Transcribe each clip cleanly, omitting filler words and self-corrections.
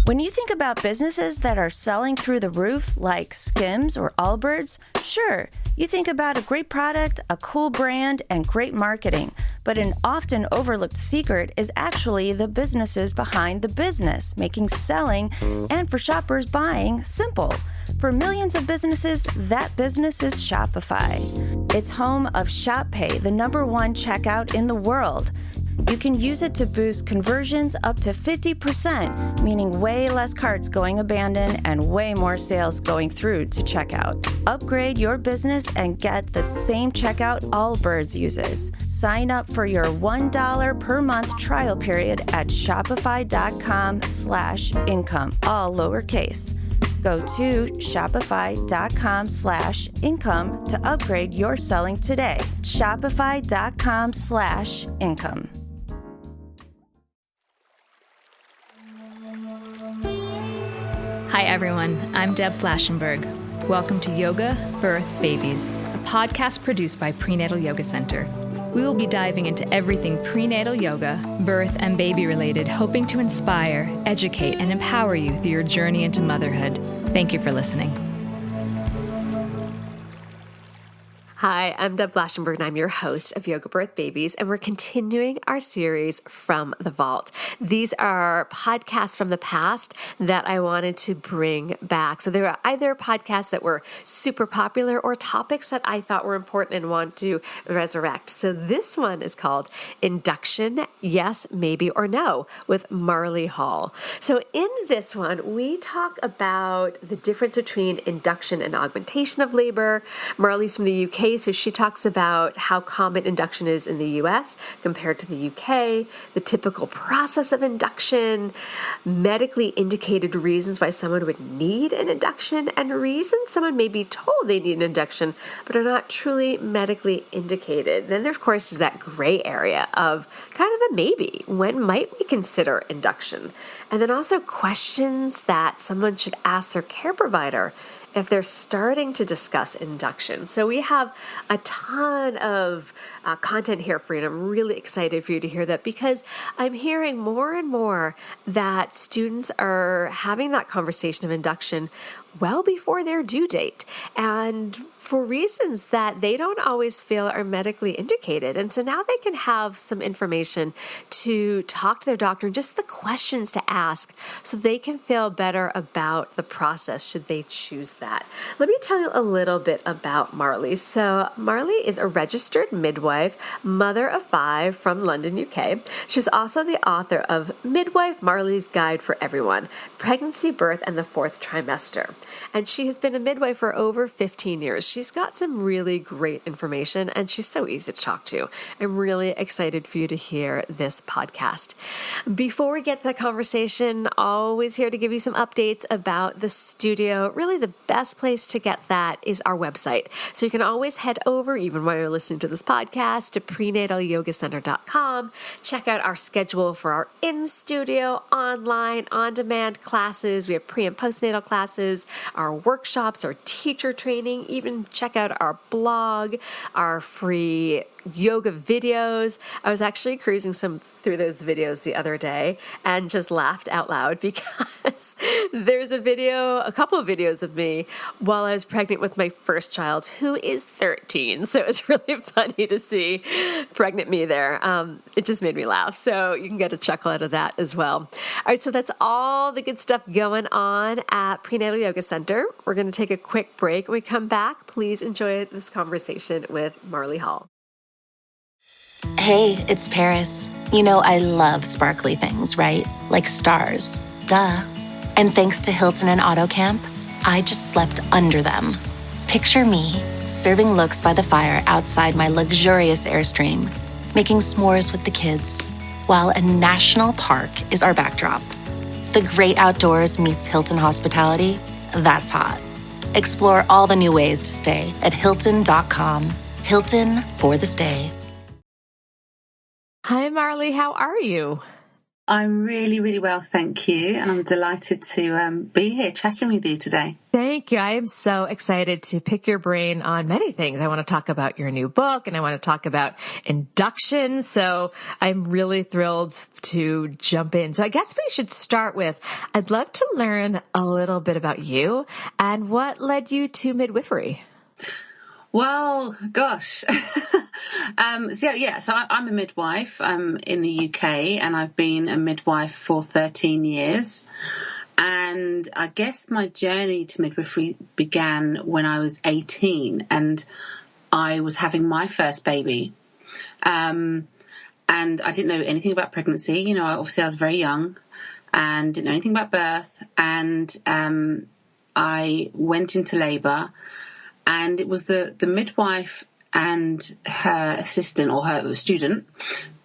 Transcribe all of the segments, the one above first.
When you think about businesses that are selling through the roof, like Skims or Allbirds, sure, you think about a great product, a cool brand, and great marketing. But an often overlooked secret is actually the businesses behind the business, making selling and for shoppers buying simple. For millions of businesses, that business is Shopify. It's home of Shop Pay, the #1 checkout in the world. You can use it to boost conversions up to 50%, meaning way less carts going abandoned and way more sales going through to checkout. Upgrade your business and get the same checkout Allbirds uses. Sign up for your $1 per month trial period at shopify.com/income, all lowercase. Go to shopify.com/income to upgrade your selling today. Shopify.com/income. Hi everyone, I'm Deb Flashenberg. Welcome to Yoga, Birth, Babies, a podcast produced by Prenatal Yoga Center. We will be diving into everything prenatal yoga, birth, and baby related, hoping to inspire, educate, and empower you through your journey into motherhood. Thank you for listening. Hi, I'm Deb Flashenberg, and I'm your host of Yoga Birth Babies, and we're continuing our series From the Vault. These are podcasts from the past that I wanted to bring back. So there are either podcasts that were super popular or topics that I thought were important and want to resurrect. So this one is called Induction, Yes, Maybe, or No with Marley Hall. So in this one, we talk about the difference between induction and augmentation of labor. Marley's from the UK, so she talks about how common induction is in the US compared to the UK, the typical process of induction, medically indicated reasons why someone would need an induction, and reasons someone may be told they need an induction but are not truly medically indicated. Then there, of course, is that gray area of kind of the maybe. When might we consider induction? And then also questions that someone should ask their care provider if they're starting to discuss induction. So we have a ton of content here for you, and I'm really excited for you to hear that, because I'm hearing more and more that students are having that conversation of induction well before their due date, and for reasons that they don't always feel are medically indicated. And so now they can have some information to talk to their doctor and just the questions to ask so they can feel better about the process should they choose that. Let me tell you a little bit about Marley. So Marley is a registered midwife, mother of 5 from London, UK. She's also the author of Midwife, Marley's Guide for Everyone, Pregnancy, Birth, and the Fourth Trimester. And she has been a midwife for over 15 years. She's got some really great information, and she's so easy to talk to. I'm really excited for you to hear this podcast. Before we get to the conversation, always here to give you some updates about the studio. Really, the best place to get that is our website. So you can always head over, even while you're listening to this podcast, to prenatalyogacenter.com. Check out our schedule for our in-studio, online, on-demand classes. We have pre- and postnatal classes, our workshops, our teacher training. Even check out our blog, our free yoga videos. I was actually cruising through those videos the other day and just laughed out loud because there's a couple of videos of me while I was pregnant with my first child, who is 13. So it was really funny to see pregnant me there. It just made me laugh. So you can get a chuckle out of that as well. All right, so that's all the good stuff going on at Prenatal Yoga Center. We're going to take a quick break. When we come back, please enjoy this conversation with Marley Hall. Hey, it's Paris. You know I love sparkly things, right? Like stars. Duh. And thanks to Hilton and AutoCamp, I just slept under them. Picture me, serving looks by the fire outside my luxurious Airstream, making s'mores with the kids, while a national park is our backdrop. The great outdoors meets Hilton hospitality. That's hot. Explore all the new ways to stay at Hilton.com. Hilton for the stay. Hi, Marley. How are you? I'm really, really well, thank you. And I'm delighted to be here chatting with you today. Thank you. I am so excited to pick your brain on many things. I want to talk about your new book and I want to talk about Induction. So I'm really thrilled to jump in. So I guess we should start with, I'd love to learn a little bit about you and what led you to midwifery. Well, gosh. So I'm a midwife in the UK, and I've been a midwife for 13 years. And I guess my journey to midwifery began when I was 18 and I was having my first baby. And I didn't know anything about pregnancy. You know, obviously I was very young and didn't know anything about birth. And I went into labour. And it was the midwife and her assistant or her student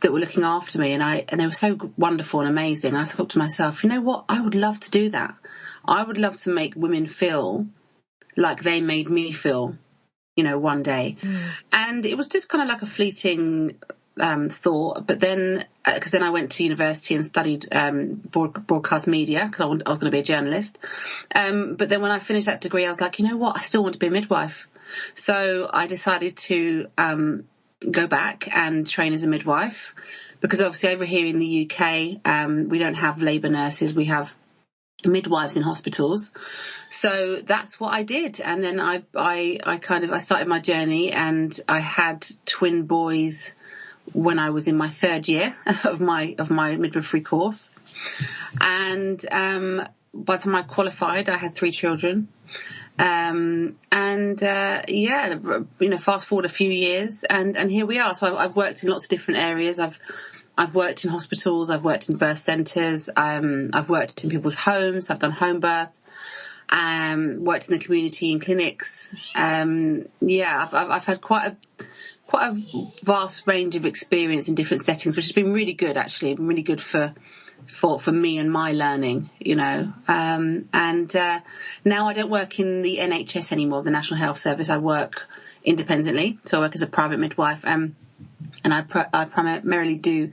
that were looking after me. And they were so wonderful and amazing. I thought to myself, you know what? I would love to do that. I would love to make women feel like they made me feel, you know, one day. And it was just kind of like a fleeting thought. But then, because then I went to university and studied broadcast media because I was going to be a journalist. But then when I finished that degree, I was like, you know what? I still want to be a midwife. So I decided to go back and train as a midwife because obviously over here in the UK, we don't have labour nurses. We have midwives in hospitals. So that's what I did. And then I started my journey and I had twin boys when I was in my third year of my midwifery course. And by the time I qualified, I had 3 children. Fast forward a few years and here we are. So I've worked in lots of different areas. I've worked in hospitals, I've worked in birth centres, I've worked in people's homes, I've done home birth, worked in the community in clinics. I've had quite a vast range of experience in different settings, which has been really good, actually. Been really good for me and my learning, you know. Now I don't work in the NHS anymore, the National Health Service. I work independently, so I work as a private midwife, and I primarily do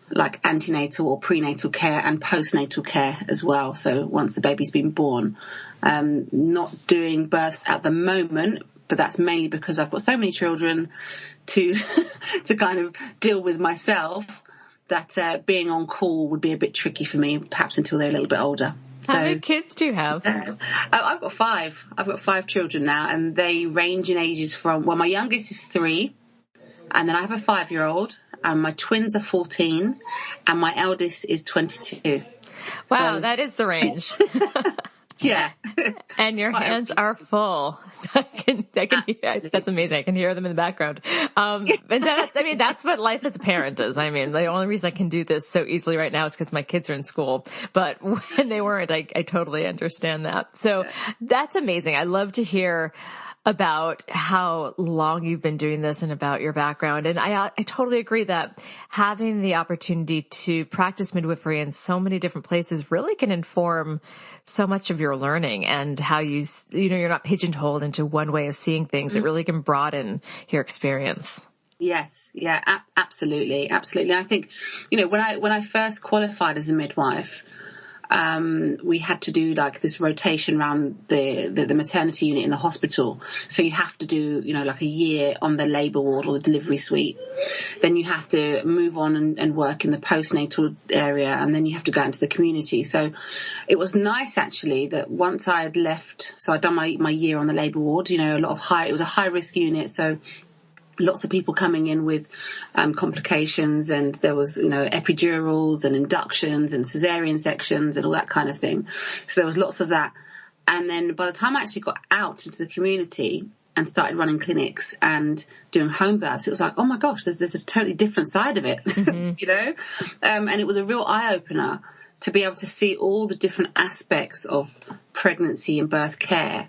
like antenatal or prenatal care and postnatal care as well. So once the baby's been born, not doing births at the moment. But that's mainly because I've got so many children to kind of deal with myself that being on call would be a bit tricky for me, perhaps until they're a little bit older. How many kids do you have? I've got 5. I've got 5 children now, and they range in ages from, well, my youngest is 3, and then I have a 5-year-old, and my twins are 14, and my eldest is 22. Wow, so, that is the range. Yeah. And your hands are full. I can hear, that's amazing. I can hear them in the background. And that's what life as a parent is. I mean, the only reason I can do this so easily right now is because my kids are in school, but when they weren't, I totally understand that. So that's amazing. I love to hear about how long you've been doing this and about your background. And I totally agree that having the opportunity to practice midwifery in so many different places really can inform so much of your learning and how you're not pigeonholed into one way of seeing things. It really can broaden your experience. Yes. Yeah, absolutely. Absolutely. And I think, you know, when I first qualified as a midwife, we had to do like this rotation around the maternity unit in the hospital. So you have to do, you know, like a year on the labour ward or the delivery suite. Then you have to move on and work in the postnatal area, and then you have to go into the community. So it was nice actually that once I had left, so I'd done my year on the labour ward, you know, it was a high risk unit. So lots of people coming in with complications, and there was, you know, epidurals and inductions and cesarean sections and all that kind of thing. So there was lots of that. And then by the time I actually got out into the community and started running clinics and doing home births, it was like, oh my gosh, there's a totally different side of it, you know? And it was a real eye-opener to be able to see all the different aspects of pregnancy and birth care.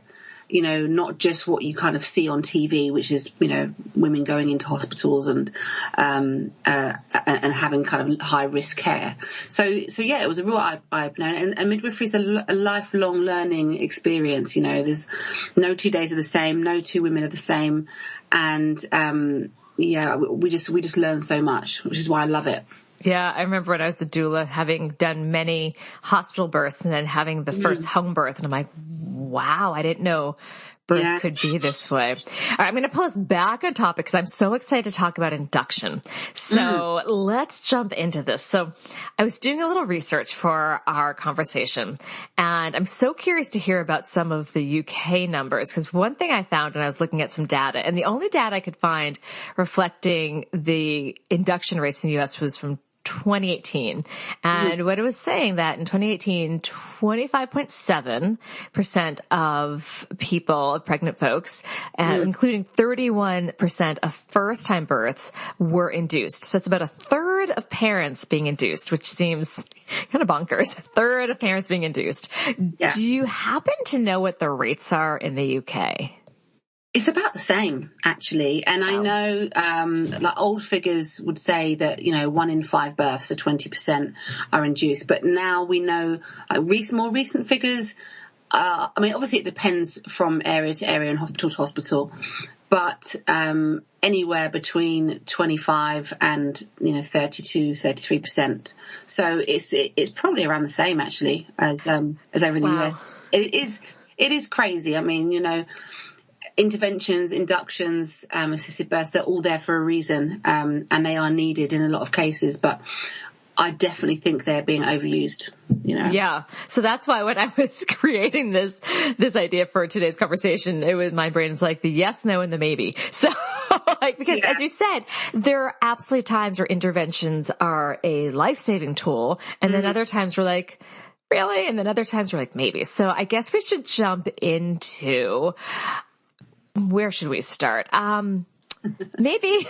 You know, not just what you kind of see on TV, which is, you know, women going into hospitals and having kind of high risk care. So yeah, it was a real eye opener. And midwifery is a lifelong learning experience. You know, there's no 2 days are the same, no 2 women are the same, and we just learn so much, which is why I love it. Yeah, I remember when I was a doula having done many hospital births and then having the first home birth. And I'm like, wow, I didn't know birth could be this way. All right, I'm going to pull us back on topic because I'm so excited to talk about induction. So let's jump into this. So I was doing a little research for our conversation, and I'm so curious to hear about some of the UK numbers, because one thing I found when I was looking at some data, and the only data I could find reflecting the induction rates in the US was from 2018. And what it was saying that in 2018, 25.7% of people, pregnant folks, including 31% of first-time births, were induced. So it's about a third of parents being induced, which seems kind of bonkers. A third of parents being induced. Yeah. Do you happen to know what the rates are in the UK? It's about the same, actually. And I know, like old figures would say that, 1 in 5 births, so 20% are induced. But now we know, more recent figures, obviously it depends from area to area and hospital to hospital, but anywhere between 25 and, 32, 33%. So it's probably around the same, actually, as over in the US. It is crazy. Interventions, inductions, assisted births, they're all there for a reason, and they are needed in a lot of cases, but I definitely think they're being overused, Yeah. So that's why when I was creating this idea for today's conversation, it was, my brain's like the yes, no, and the maybe. So because as you said, there are absolutely times where interventions are a life-saving tool, and then other times we're like, really? And then other times we're like, maybe. So I guess we should jump into, where should we start? Maybe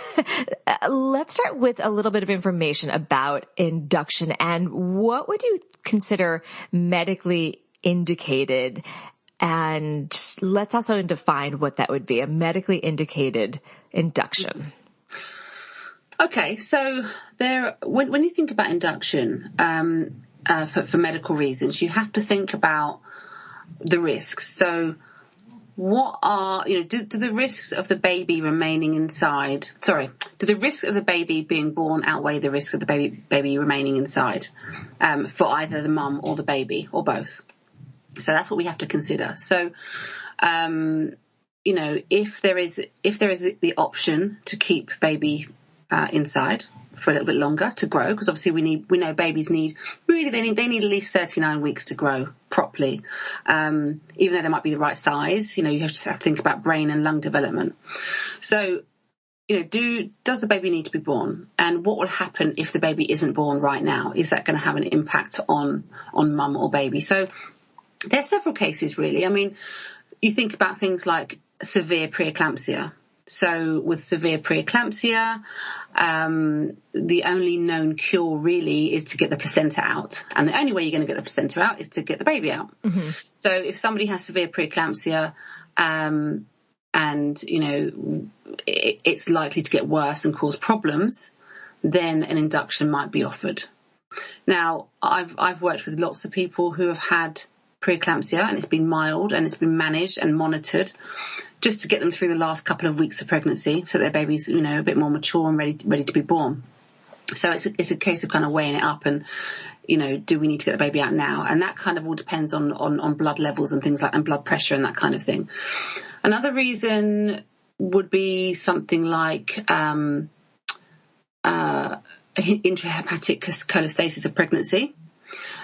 let's start with a little bit of information about induction and what would you consider medically indicated? And let's also define what that would be, a medically indicated induction. Okay, so when you think about induction, for medical reasons, you have to think about the risks. So what are, do the risks of the baby remaining inside, do the risks of the baby being born outweigh the risk of the baby remaining inside, for either the mum or the baby or both? So that's what we have to consider. So, if there is the option to keep baby inside for a little bit longer to grow, because obviously we know babies need at least 39 weeks to grow properly, even though they might be the right size. You have to think about brain and lung development. So does the baby need to be born, and what will happen if the baby isn't born right now? Is that going to have an impact on mum or baby? So there are several cases, really. You think about things like severe preeclampsia. So with severe preeclampsia, the only known cure really is to get the placenta out. And the only way you're going to get the placenta out is to get the baby out. Mm-hmm. So if somebody has severe preeclampsia, and, it's likely to get worse and cause problems, then an induction might be offered. Now, I've worked with lots of people who have had preeclampsia, and it's been mild and it's been managed and monitored just to get them through the last couple of weeks of pregnancy so their baby's, a bit more mature and ready to be born. So it's a case of kind of weighing it up and, do we need to get the baby out now? And that kind of all depends on blood levels and things like, and blood pressure and that kind of thing. Another reason would be something like intrahepatic cholestasis of pregnancy.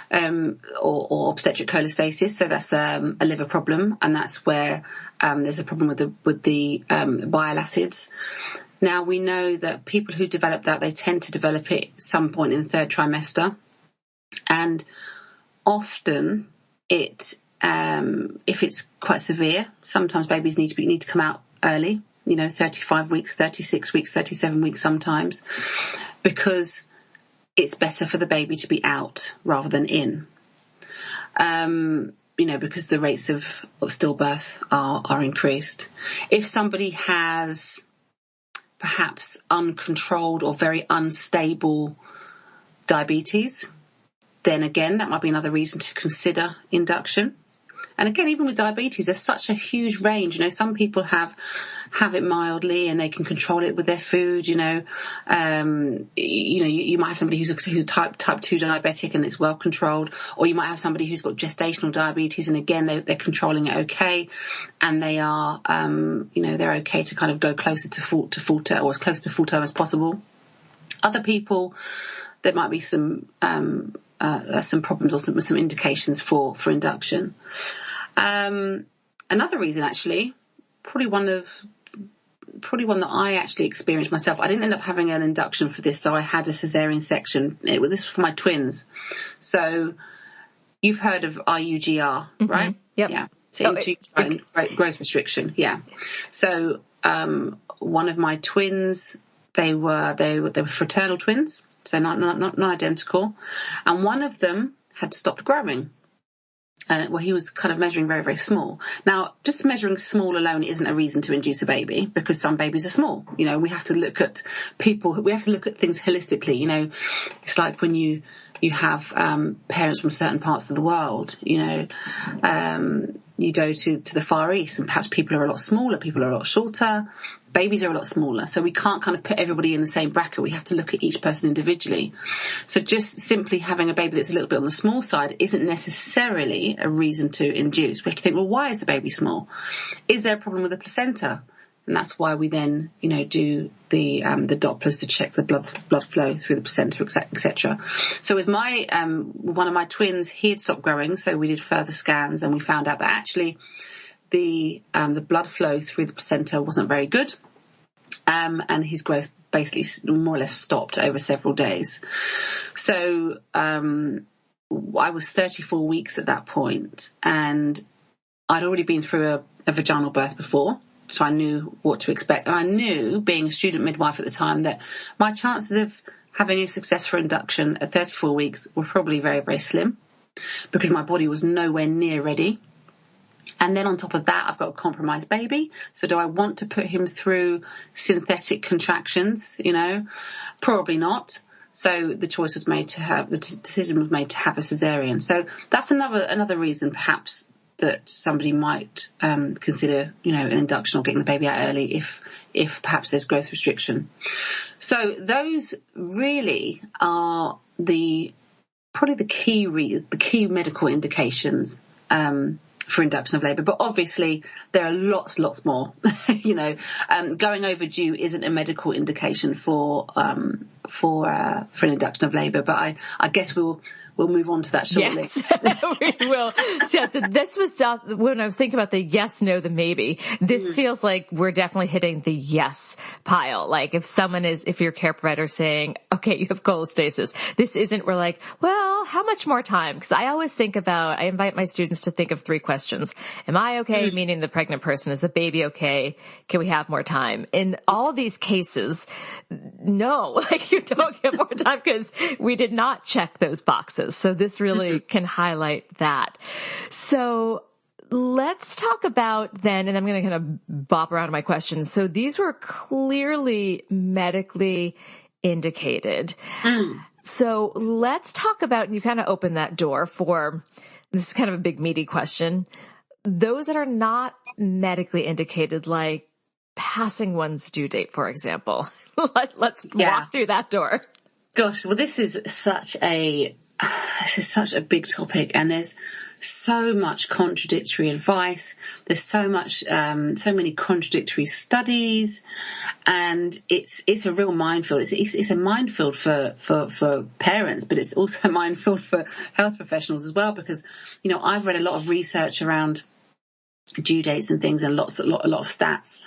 Or obstetric cholestasis. So that's a liver problem, and that's where there's a problem with the bile acids. Now we know that people who develop that, they tend to develop it at some point in the 3rd trimester, and often if it's quite severe, sometimes babies need to come out early. 35 weeks, 36 weeks, 37 weeks sometimes, because it's better for the baby to be out rather than in, because the rates of stillbirth are increased. If somebody has perhaps uncontrolled or very unstable diabetes, then again, that might be another reason to consider induction. And again, even with diabetes, there's such a huge range. You know, some people have it mildly and they can control it with their food. You know, you might have somebody who's type 2 diabetic and it's well controlled, or you might have somebody who's got gestational diabetes and again they're controlling it okay, and they are they're okay to kind of go closer to full term, or as close to full term as possible. Other people, there might be some problems or some indications for induction. Another reason, actually, probably one that I actually experienced myself. I didn't end up having an induction for this, so I had a cesarean section. This was for my twins. So you've heard of IUGR, right? Yep. Yeah. So growth restriction. Yeah. So one of my twins, they were fraternal twins, so not identical, and one of them had stopped growing. He was kind of measuring very, very small. Now, just measuring small alone isn't a reason to induce a baby, because some babies are small. You know, we have to look at things holistically. You know, it's like when you have parents from certain parts of the world, you know, you go to the Far East and perhaps people are a lot smaller, people are a lot shorter, babies are a lot smaller. So we can't kind of put everybody in the same bracket. We have to look at each person individually. So just simply having a baby that's a little bit on the small side isn't necessarily a reason to induce. We have to think, well, why is the baby small? Is there a problem with the placenta? And that's why we then, you know, do the Dopplers to check the blood flow through the placenta, etc. So with my one of my twins, he had stopped growing, so we did further scans and we found out that actually the blood flow through the placenta wasn't very good, and his growth basically more or less stopped over several days. So I was 34 weeks at that point, and I'd already been through a vaginal birth before. So I knew what to expect. And I knew, being a student midwife at the time, that my chances of having a successful induction at 34 weeks were probably very, very slim, because my body was nowhere near ready. And then on top of that, I've got a compromised baby. So do I want to put him through synthetic contractions? You know, probably not. So the decision was made to have a cesarean. So that's another reason, perhaps, that somebody might consider, you know, an induction or getting the baby out early if perhaps there's growth restriction. So those really are probably the key medical indications for induction of labour. But obviously there are lots more. You know, going overdue isn't a medical indication for an induction of labour. But I guess we'll move on to that shortly. Yes, we will. So this was when I was thinking about the yes, no, the maybe. This feels like we're definitely hitting the yes pile. Like if your care provider is saying, okay, you have cholestasis, this isn't, we're like, well, how much more time? Because I always I invite my students to think of 3 questions. Am I okay? Meaning the pregnant person. Is the baby okay? Can we have more time? In all these cases, no, like you don't get more time because we did not check those boxes. So this really can highlight that. So let's talk about then, and I'm going to kind of bop around my questions. So these were clearly medically indicated. So let's talk about, and you kind of opened that door for, this is kind of a big meaty question, those that are not medically indicated, like passing one's due date, for example. Let's walk through that door. Gosh, well, this is such a big topic, and there's so much contradictory advice. There's so many contradictory studies, and it's a real minefield. It's a minefield for parents, but it's also a minefield for health professionals as well, because, you know, I've read a lot of research around due dates and things, and a lot of stats.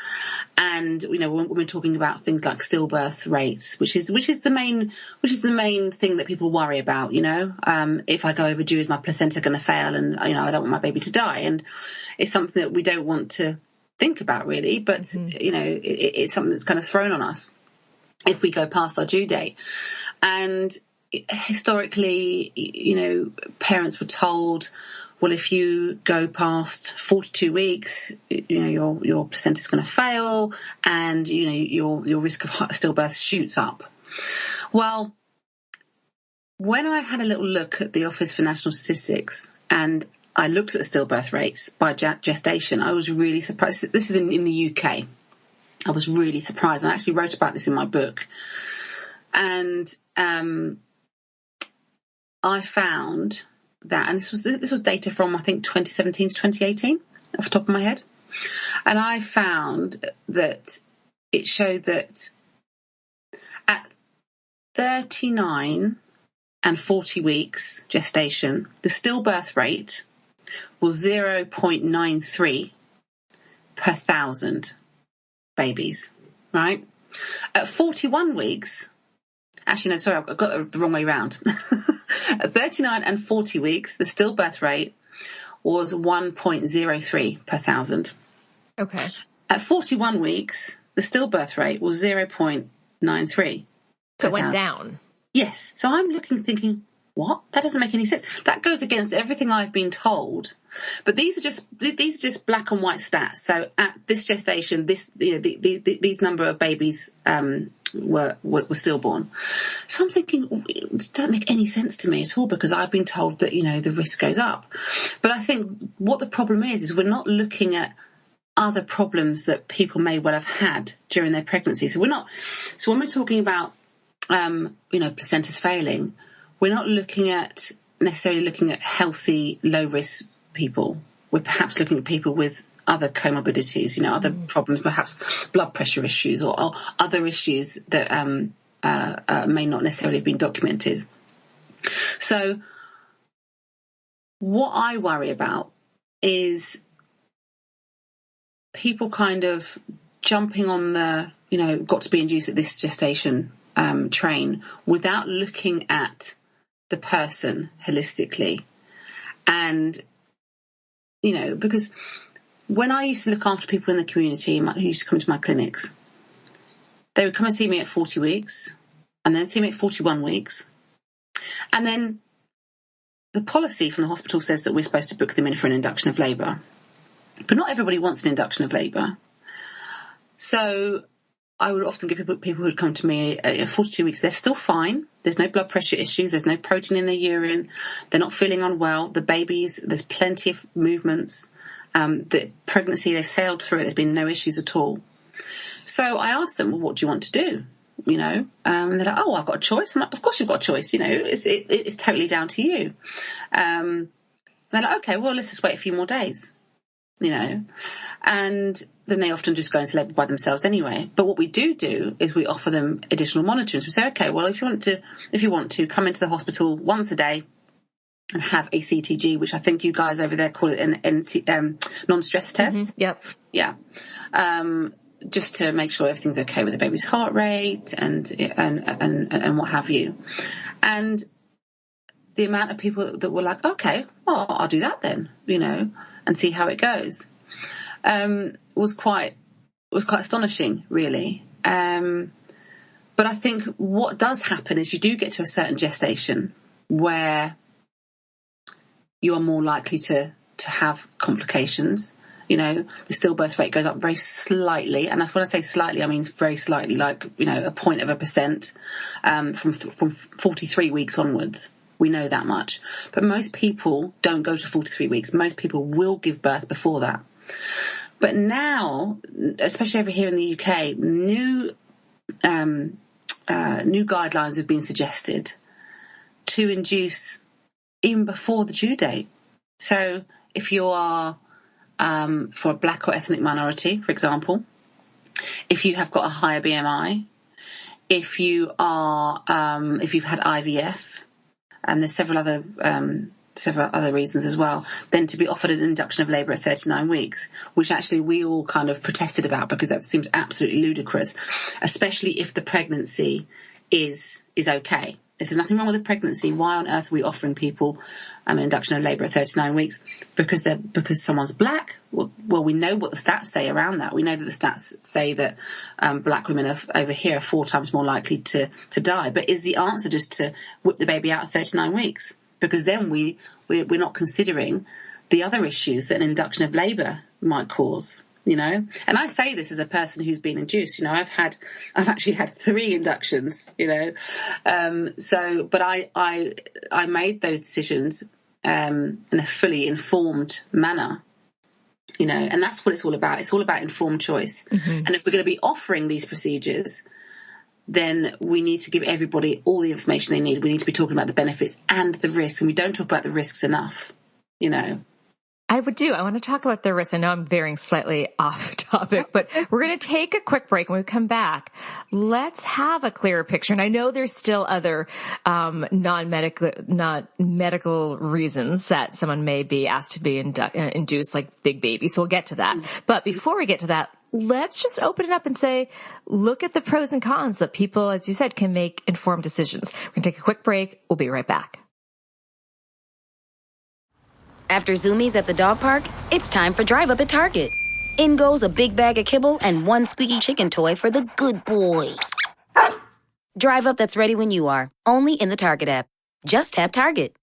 And, you know, when we're talking about things like stillbirth rates, which is the main thing that people worry about, you know, if I go overdue, is my placenta going to fail? And, you know, I don't want my baby to die. And it's something that we don't want to think about, really, but you know, it's something that's kind of thrown on us if we go past our due date. And historically, you know, parents were told, well, if you go past 42 weeks, you know, your placenta is going to fail, and, you know, your risk of stillbirth shoots up. Well, when I had a little look at the Office for National Statistics, and I looked at the stillbirth rates by gestation, I was really surprised. This is in the UK. I was really surprised. I actually wrote about this in my book. And I found that, and this was data from, I think, 2017 to 2018, off the top of my head. And I found that it showed that at 39 and 40 weeks gestation, the stillbirth rate was 0.93 per 1,000 babies, right? At 41 weeks, actually, no, sorry, I've got the wrong way around. At 39 and 40 weeks, the stillbirth rate was 1.03 per 1,000. Okay. At 41 weeks, the stillbirth rate was 0.93. So it went down. Yes. So I'm thinking, what? That doesn't make any sense. That goes against everything I've been told. But these are just black and white stats. So at this gestation, these number of babies were stillborn. So I'm thinking, it doesn't make any sense to me at all, because I've been told that, the risk goes up. But I think what the problem is we're not looking at other problems that people may well have had during their pregnancy. So when we're talking about placentas failing, we're not necessarily looking at healthy, low-risk people. We're perhaps looking at people with other comorbidities, other problems, perhaps blood pressure issues or other issues that may not necessarily have been documented. So what I worry about is people kind of jumping on the, got to be induced at this gestation train without looking at the person holistically. And, because when I used to look after people in the community who used to come to my clinics, they would come and see me at 40 weeks and then see me at 41 weeks. And then the policy from the hospital says that we're supposed to book them in for an induction of labour. But not everybody wants an induction of labour. So I would often give people who would come to me at 42 weeks, they're still fine. There's no blood pressure issues. There's no protein in their urine. They're not feeling unwell. The babies, there's plenty of movements. The pregnancy, they've sailed through it. There's been no issues at all. So I asked them, well, what do you want to do? And they're like, oh, I've got a choice. I'm like, of course you've got a choice. It's totally down to you. They're like, okay, well, let's just wait a few more days. And then they often just go into labour by themselves anyway. But what we do is we offer them additional monitoring. So we say, okay, well, if you want to come into the hospital once a day and have a CTG, which I think you guys over there call it an non-stress test. Mm-hmm. Yep. Yeah. Just to make sure everything's okay with the baby's heart rate and what have you. And the amount of people that were like, okay, well, I'll do that then, and see how it goes, was quite astonishing, really. But I think what does happen is you do get to a certain gestation where you are more likely to have complications. The stillbirth rate goes up very slightly, and when I say slightly, I mean very slightly, like a 0.1%, from 43 weeks onwards. We know that much. But most people don't go to 43 weeks. Most people will give birth before that. But now, especially over here in the UK, new guidelines have been suggested to induce even before the due date. So if you are for a black or ethnic minority, for example, if you have got a higher BMI, if you've had IVF, and there's several other reasons as well, then to be offered an induction of labour at 39 weeks, which actually we all kind of protested about because that seems absolutely ludicrous, especially if the pregnancy is okay. If there's nothing wrong with the pregnancy, why on earth are we offering people an induction of labour at 39 weeks? Because someone's black? Well, we know what the stats say around that. We know that the stats say that black women over here are 4 times more likely to die. But is the answer just to whip the baby out at 39 weeks? Because then we're not considering the other issues that an induction of labour might cause. And I say this as a person who's been induced. I've actually had 3 inductions. But I made those decisions in a fully informed manner. And that's what it's all about. It's all about informed choice. Mm-hmm. And if we're going to be offering these procedures, then we need to give everybody all the information they need. We need to be talking about the benefits and the risks, and we don't talk about the risks enough, I want to talk about the risks. I know I'm veering slightly off topic, but we're going to take a quick break. When we come back, let's have a clearer picture. And I know there's still other not medical reasons that someone may be asked to be induced, like big baby. So we'll get to that. But before we get to that, let's just open it up and say, look at the pros and cons that people, as you said, can make informed decisions. We're going to take a quick break. We'll be right back. After Zoomies at the dog park, it's time for Drive Up at Target. In goes a big bag of kibble and one squeaky chicken toy for the good boy. Drive Up that's ready when you are, only in the Target app. Just tap Target.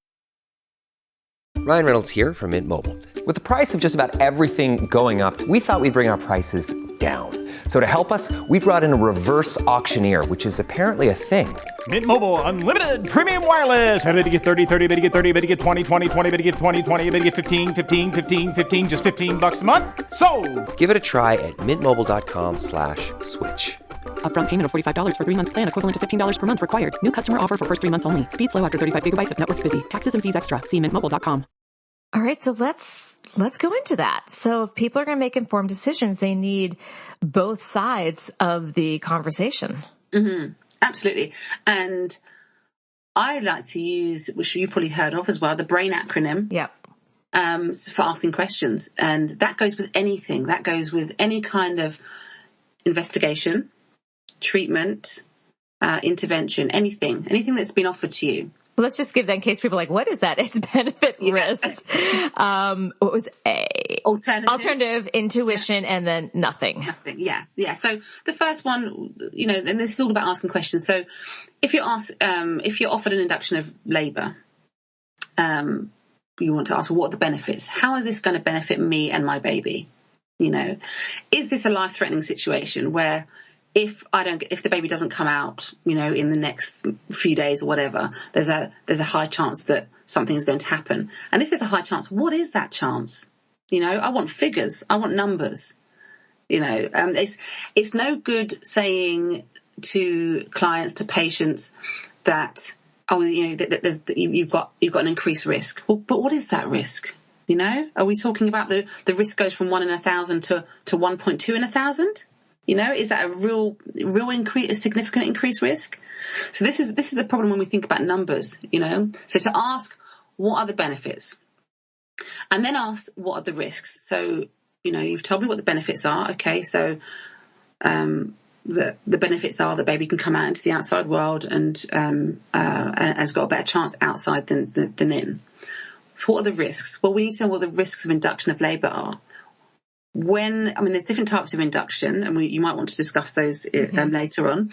Ryan Reynolds here from Mint Mobile. With the price of just about everything going up, we thought we'd bring our prices down. So to help us, we brought in a reverse auctioneer, which is apparently a thing. Mint Mobile Unlimited Premium Wireless. How to get 30, 30, bit to get 30, bit to get 20, 20, 20, bit to get 20, 20, bit to get 15, 15, 15, 15, just $15 a month? Sold! Give it a try at mintmobile.com/switch. Upfront payment of $45 for 3-month plan, equivalent to $15 per month required. New customer offer for first 3 months only. Speed slow after 35 gigabytes if network's busy. Taxes and fees extra. See mintmobile.com. All right, so let's go into that. So if people are going to make informed decisions, they need both sides of the conversation. Mm-hmm. Absolutely. And I like to use, which you probably heard of as well, the BRAIN acronym. Yep. For asking questions. And that goes with anything. That goes with any kind of investigation, treatment, intervention, anything that's been offered to you. Well, let's just give that in case people are like, what is that? It's benefit risk. What was A? Alternative, intuition, and then nothing. Nothing. Yeah. So the first one, and this is all about asking questions. So if you're offered an induction of labour, you want to ask, what are the benefits? How is this going to benefit me and my baby? Is this a life-threatening situation where if the baby doesn't come out, in the next few days or whatever, there's a high chance that something is going to happen. And if there's a high chance, what is that chance? I want figures. I want numbers. It's no good saying to clients, to patients that, you've got an increased risk. Well, but what is that risk? Are we talking about the risk goes from 1 in 1,000 to 1.2 in 1,000? Is that a real increase, a significant increased risk? So this is a problem when we think about numbers, So to ask, what are the benefits? And then ask, what are the risks? So, you've told me what the benefits are. Okay, so the benefits are the baby can come out into the outside world and has got a better chance outside than in. So what are the risks? Well, we need to know what the risks of induction of labour are. There's different types of induction, and you might want to discuss those later on.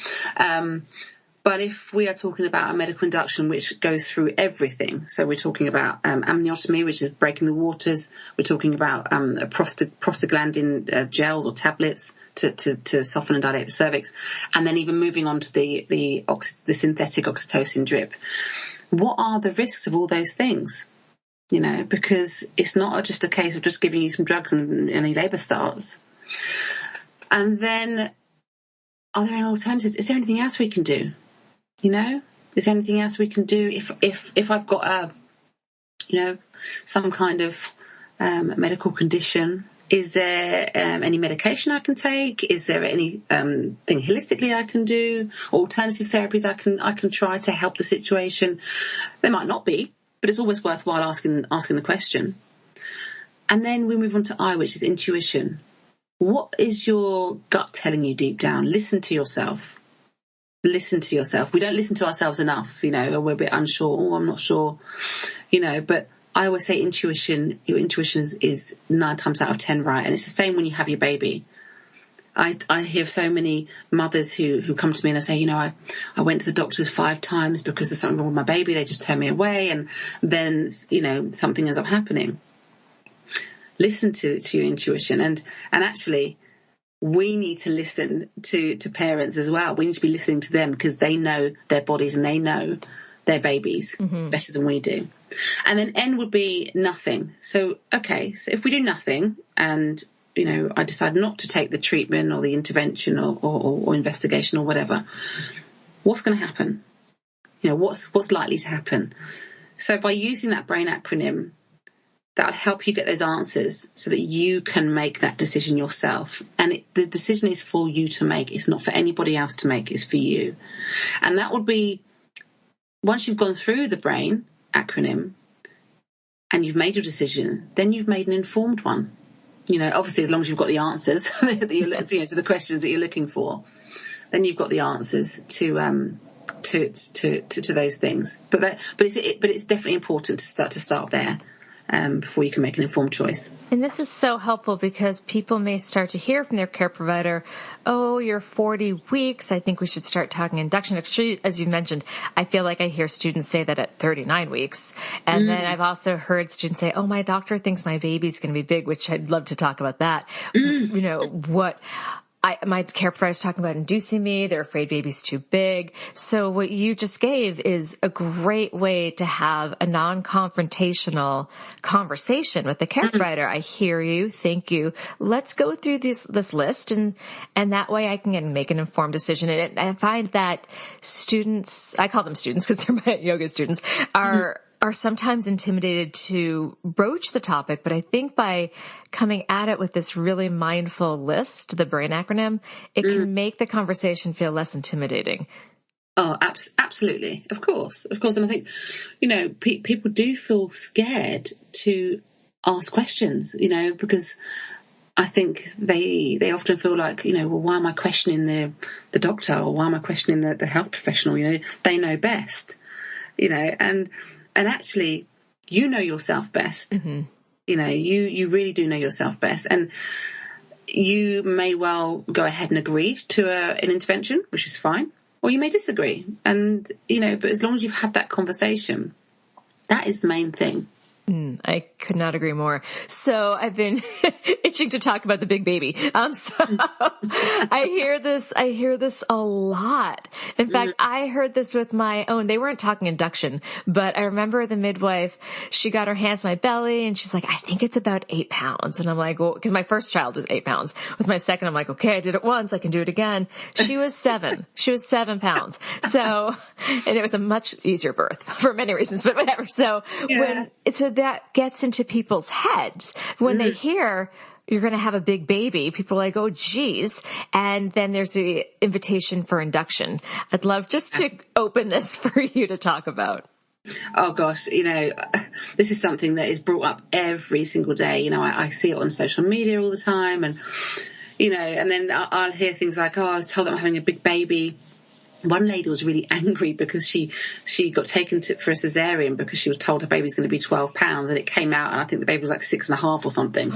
But if we are talking about a medical induction which goes through everything, so we're talking about amniotomy, which is breaking the waters. We're talking about prostaglandin gels or tablets to soften and dilate the cervix, and then even moving on to the synthetic oxytocin drip. What are the risks of all those things? Because it's not just a case of just giving you some drugs and any labour starts. And then, are there any alternatives? Is there anything else we can do? Is there anything else we can do if I've got some kind of medical condition? Is there any medication I can take? Is there any thing holistically I can do? Alternative therapies I can try to help the situation? There might not be. But it's always worthwhile asking the question. And then we move on to I, which is intuition. What is your gut telling you deep down? Listen to yourself. Listen to yourself. We don't listen to ourselves enough, or we're a bit unsure. Oh, I'm not sure, But I always say intuition. Your intuition is 9 times out of 10 right. And it's the same when you have your baby. I hear so many mothers who come to me and they say, I went to the doctors 5 times because there's something wrong with my baby. They just turn me away. And then, something ends up happening. Listen to your intuition. And actually, we need to listen to parents as well. We need to be listening to them because they know their bodies and they know their babies better than we do. And then N would be nothing. So, okay, so if we do nothing and, you know, I decide not to take the treatment or the intervention or investigation or whatever, what's going to happen? You know, what's likely to happen? So by using that BRAIN acronym, that'll help you get those answers so that you can make that decision yourself. And the decision is for you to make. It's not for anybody else to make. It's for you. And that would be, once you've gone through the BRAIN acronym and you've made your decision, then you've made an informed one. You know, obviously, as long as you've got the answers that you're, you know, to the questions that you're looking for, then you've got the answers to those things. But it's definitely important to start there. Before you can make an informed choice. And this is so helpful because people may start to hear from their care provider, oh, you're 40 weeks. I think we should start talking induction. Actually, as you mentioned, I feel like I hear students say that at 39 weeks. And then I've also heard students say, oh, my doctor thinks my baby's going to be big, which I'd love to talk about that. You know, my care provider is talking about inducing me. They're afraid baby's too big. So what you just gave is a great way to have a non-confrontational conversation with the care provider. I hear you. Thank you. Let's go through this list and that way I can make an informed decision. And I find that students, I call them students because they're my yoga students, are sometimes intimidated to broach the topic, but I think by coming at it with this really mindful list, the BRAIN acronym, it can make the conversation feel less intimidating. Oh, absolutely. Of course. And I think, you know, people do feel scared to ask questions, you know, because I think they often feel like, you know, well, why am I questioning the doctor, or why am I questioning the health professional? You know, they know best, you know, and actually, you know yourself best. You know, you really do know yourself best. And you may well go ahead and agree to an intervention, which is fine, or you may disagree. And, you know, but as long as you've had that conversation, that is the main thing. I could not agree more. So I've been itching to talk about the big baby. So I hear this a lot. In fact, I heard this with my own, they weren't talking induction, but I remember the midwife, she got her hands on my belly and she's like, I think it's about 8 pounds. And I'm like, well, cause my first child was 8 pounds. With my second, I'm like, okay, I did it once. I can do it again. She was 7. She was 7 pounds. So, and it was a much easier birth for many reasons, but whatever. So so that gets into people's heads when they hear you're going to have a big baby. People are like, oh, geez. And then there's the invitation for induction. I'd love just to open this for you to talk about. Oh, gosh. You know, this is something that is brought up every single day. You know, I see it on social media all the time. And, you know, and then I'll hear things like, oh, I was told that I'm having a big baby. One lady was really angry because she got taken for a cesarean because she was told her baby's going to be 12 pounds and it came out and I think the baby was like 6.5 or something.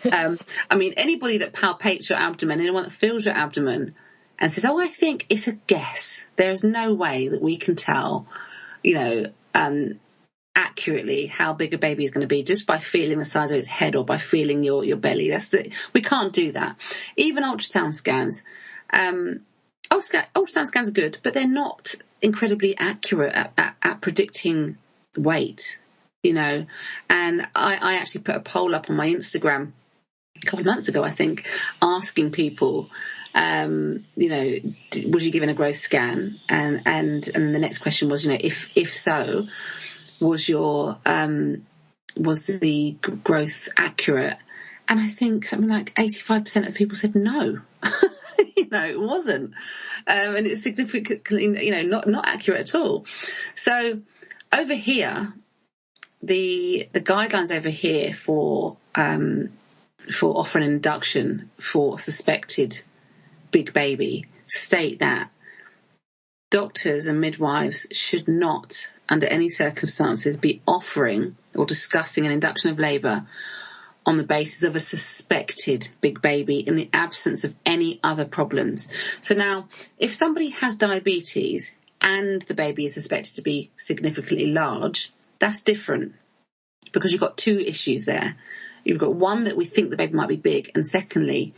Oh, I mean, anybody that palpates your abdomen, anyone that feels your abdomen and says, oh, I think it's a guess. There's no way that we can tell, you know, accurately how big a baby is going to be just by feeling the size of its head or by feeling your belly. We can't do that. Even ultrasound scans, ultrasound scans are good, but they're not incredibly accurate at predicting weight, you know. And I actually put a poll up on my Instagram a couple of months ago, I think, asking people, you know, was you given a growth scan? And the next question was, you know, if so, was the growth accurate? And I think something like 85% of people said no. You know, it wasn't. And it's significantly, you know, not accurate at all. So over here, the guidelines over here for offering induction for suspected big baby state that doctors and midwives should not, under any circumstances, be offering or discussing an induction of labour on the basis of a suspected big baby in the absence of any other problems. So now, if somebody has diabetes and the baby is suspected to be significantly large, that's different because you've got two issues there. You've got one that we think the baby might be big, and secondly,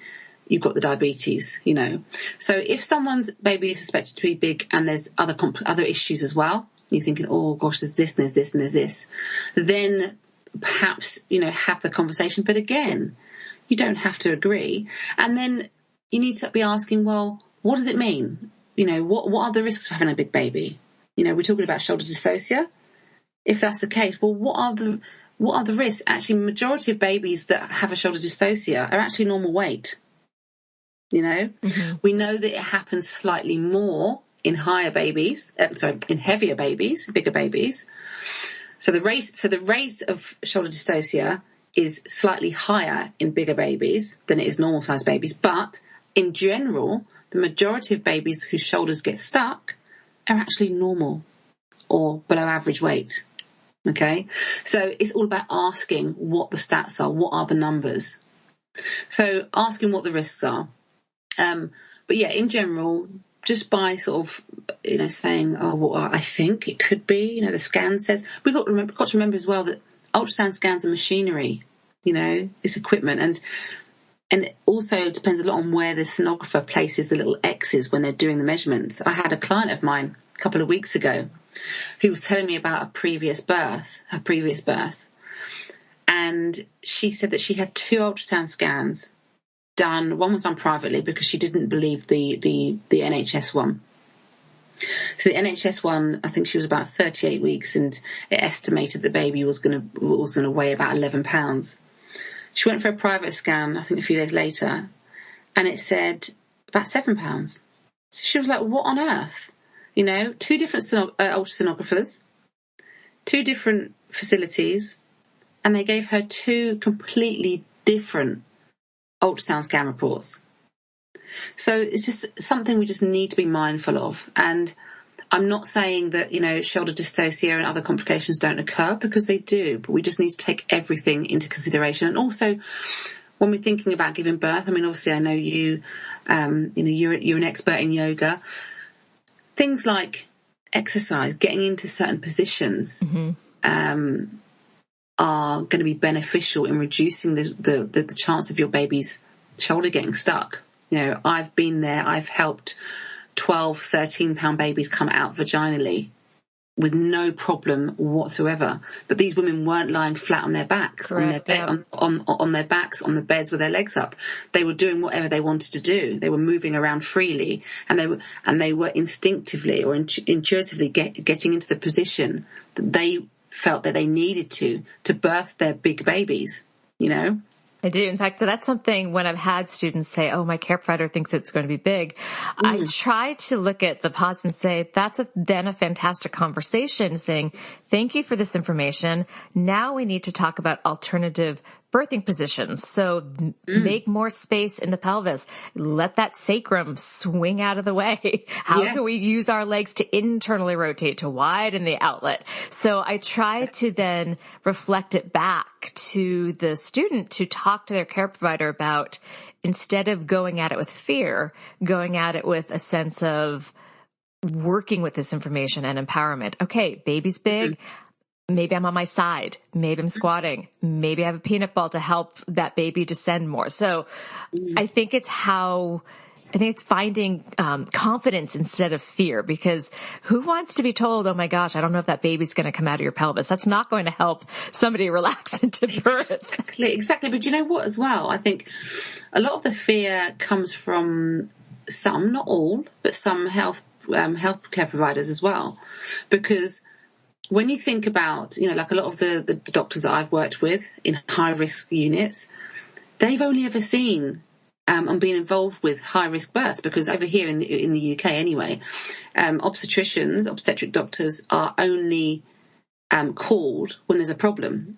you've got the diabetes, you know. So if someone's baby is suspected to be big and there's other issues as well, you're thinking, oh gosh, there's this and there's this and there's this, then perhaps, have the conversation. But again, you don't have to agree. And then you need to be asking, well, what does it mean? What are the risks of having a big baby? We're talking about shoulder dystocia. If that's the case, well, what are the risks? Actually, majority of babies that have a shoulder dystocia are actually normal weight. We know that it happens slightly more in heavier babies, bigger babies. So the rate of shoulder dystocia is slightly higher in bigger babies than it is normal sized babies. But in general, the majority of babies whose shoulders get stuck are actually normal or below average weight. Okay, so it's all about asking what the stats are, what are the numbers. So asking what the risks are. But yeah, in general, just by sort of, saying, oh, well, I think it could be, the scan says, we've got to remember as well that ultrasound scans are machinery, it's equipment. And it also depends a lot on where the sonographer places the little X's when they're doing the measurements. I had a client of mine a couple of weeks ago who was telling me about her previous birth. And she said that she had 2 ultrasound scans done. One was done privately because she didn't believe the NHS one. So the NHS one, I think she was about 38 weeks, and it estimated the baby was going to weigh about 11 pounds. She went for a private scan, I think a few days later, and it said about 7 pounds. So she was like, what on earth? 2 different ultrasonographers, 2 different facilities, and they gave her 2 completely different ultrasound scan reports. So it's just something we just need to be mindful of. And I'm not saying that, shoulder dystocia and other complications don't occur, because they do, but we just need to take everything into consideration. And also, when we're thinking about giving birth, obviously I know you're an expert in yoga. Things like exercise, getting into certain positions, are going to be beneficial in reducing the chance of your baby's shoulder getting stuck. I've been there. I've helped 12, 13-pound babies come out vaginally with no problem whatsoever. But these women weren't lying flat on their backs, on their backs, on the beds with their legs up. They were doing whatever they wanted to do. They were moving around freely, and they were instinctively or intuitively getting into the position that they felt that they needed to birth their big babies. I do. In fact, so that's something when I've had students say, oh, my care provider thinks it's going to be big. I try to look at the pause and say, that's then a fantastic conversation, saying, thank you for this information. Now we need to talk about alternative birthing positions. So make more space in the pelvis. Let that sacrum swing out of the way. How can we use our legs to internally rotate, to widen the outlet? So I try to then reflect it back to the student to talk to their care provider about, instead of going at it with fear, going at it with a sense of working with this information and empowerment. Okay, baby's big. Maybe I'm on my side. Maybe I'm squatting. Maybe I have a peanut ball to help that baby descend more. So I think it's finding confidence instead of fear, because who wants to be told, oh my gosh, I don't know if that baby's going to come out of your pelvis. That's not going to help somebody relax into birth. Exactly. But you know what as well? I think a lot of the fear comes from some, not all, but some healthcare providers as well. Because when you think about, like a lot of the doctors that I've worked with in high-risk units, they've only ever seen and been involved with high-risk births, because over here in the UK anyway, obstetric doctors are only called when there's a problem.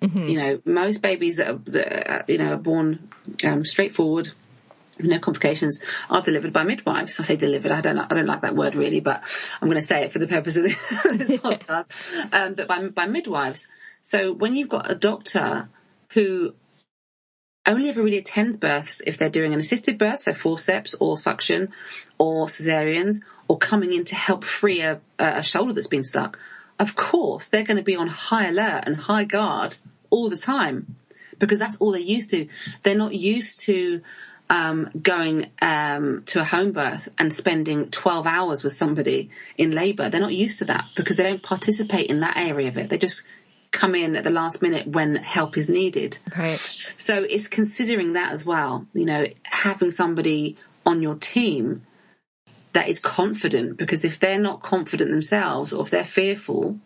Most babies that are born straightforward, no complications, are delivered by midwives. I say delivered. I don't like that word really, but I'm going to say it for the purpose of this podcast. But by midwives. So when you've got a doctor who only ever really attends births if they're doing an assisted birth, so forceps or suction or cesareans, or coming in to help free a shoulder that's been stuck, of course they're going to be on high alert and high guard all the time, because that's all they're used to. They're not used to going to a home birth and spending 12 hours with somebody in labour. They're not used to that because they don't participate in that area of it. They just come in at the last minute when help is needed. Right. So it's considering that as well, having somebody on your team that is confident, because if they're not confident themselves or if they're fearful,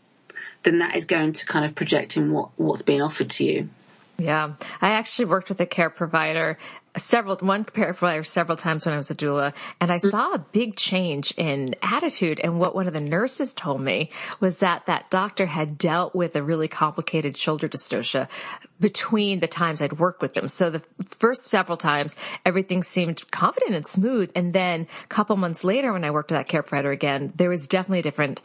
then that is going to kind of project in what's being offered to you. Yeah. I actually worked with a care provider, several times when I was a doula, and I saw a big change in attitude. And what one of the nurses told me was that doctor had dealt with a really complicated shoulder dystocia between the times I'd worked with them. So the first several times, everything seemed confident and smooth. And then a couple months later, when I worked with that care provider again, there was definitely a different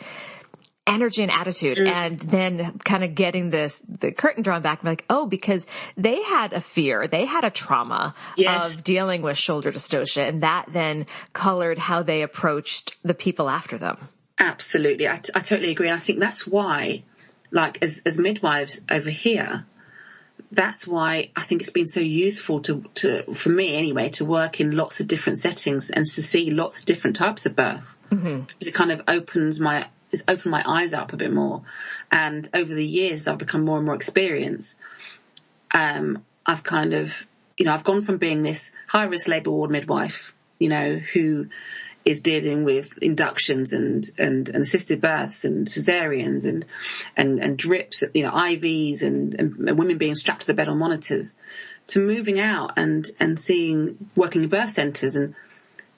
energy and attitude. And then kind of getting the curtain drawn back, like, because they had a fear, they had a trauma of dealing with shoulder dystocia, and that then colored how they approached the people after them. Absolutely. I totally agree. And I think that's why, like, as midwives over here, that's why I think it's been so useful for me anyway, to work in lots of different settings and to see lots of different types of birth. Mm-hmm. Because it kind of opened my eyes up a bit more. And over the years, as I've become more and more experienced, I've kind of, I've gone from being this high-risk labour ward midwife, who is dealing with inductions and assisted births and cesareans and drips, IVs and women being strapped to the bed on monitors, to moving out and working in birth centres and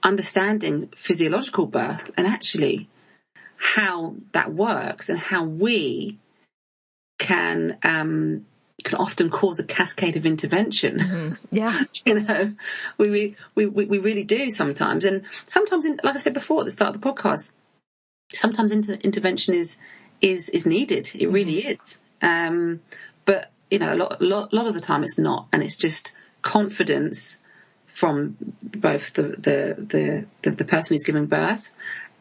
understanding physiological birth and actually how that works and how we can often cause a cascade of intervention. Mm-hmm. Yeah. We really do sometimes. And sometimes, like I said before at the start of the podcast, sometimes intervention is needed. It really is. But, a lot of the time it's not. And it's just confidence from both the person who's giving birth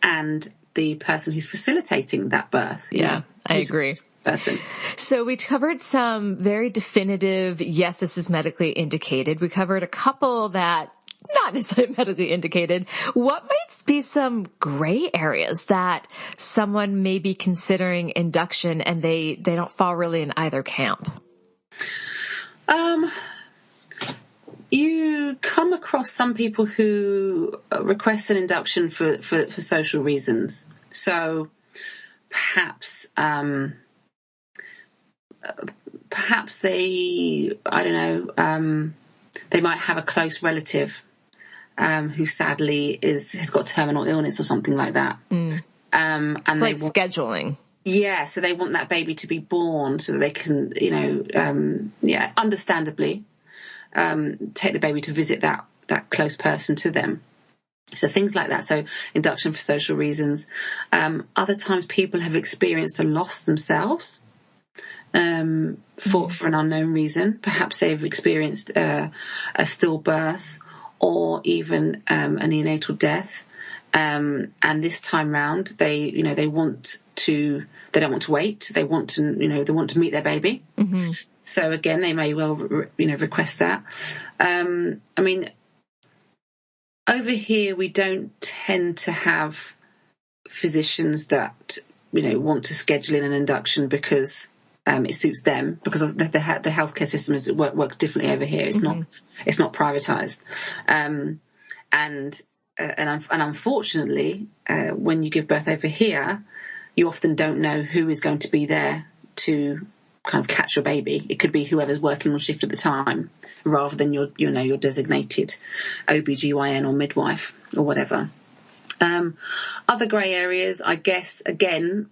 and the person who's facilitating that birth. Yeah, I agree. Person. So we covered some very definitive, yes, this is medically indicated. We covered a couple that not necessarily medically indicated. What might be some gray areas that someone may be considering induction and they don't fall really in either camp? You come across some people who request an induction for social reasons. So perhaps they, they might have a close relative who sadly has got terminal illness or something like that. And it's like scheduling. Yeah, so they want that baby to be born so that they can, understandably, take the baby to visit that close person to them. So things like that. So induction for social reasons. Other times people have experienced a loss themselves for an unknown reason. Perhaps they've experienced a stillbirth or even a neonatal death. And this time round, they don't want to wait. They want to meet their baby. Mm-hmm. So again, they may well, request that. Over here, we don't tend to have physicians that, want to schedule in an induction because it suits them, because of the healthcare system works differently over here. It's not privatized. And unfortunately, when you give birth over here, you often don't know who is going to be there to kind of catch your baby. It could be whoever's working on shift at the time, rather than your designated OBGYN or midwife or whatever. Other grey areas, I guess, again,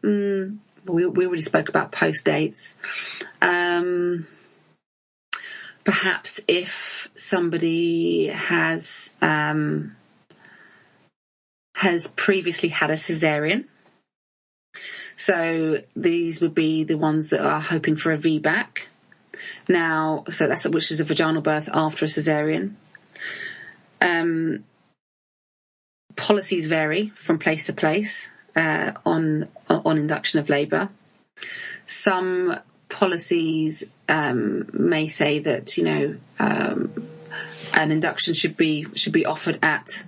we already spoke about post dates. Perhaps if somebody has previously had a cesarean. So these would be the ones that are hoping for a VBAC. Now, so which is a vaginal birth after a cesarean. Policies vary from place to place on induction of labour. Some policies may say that an induction should be offered at,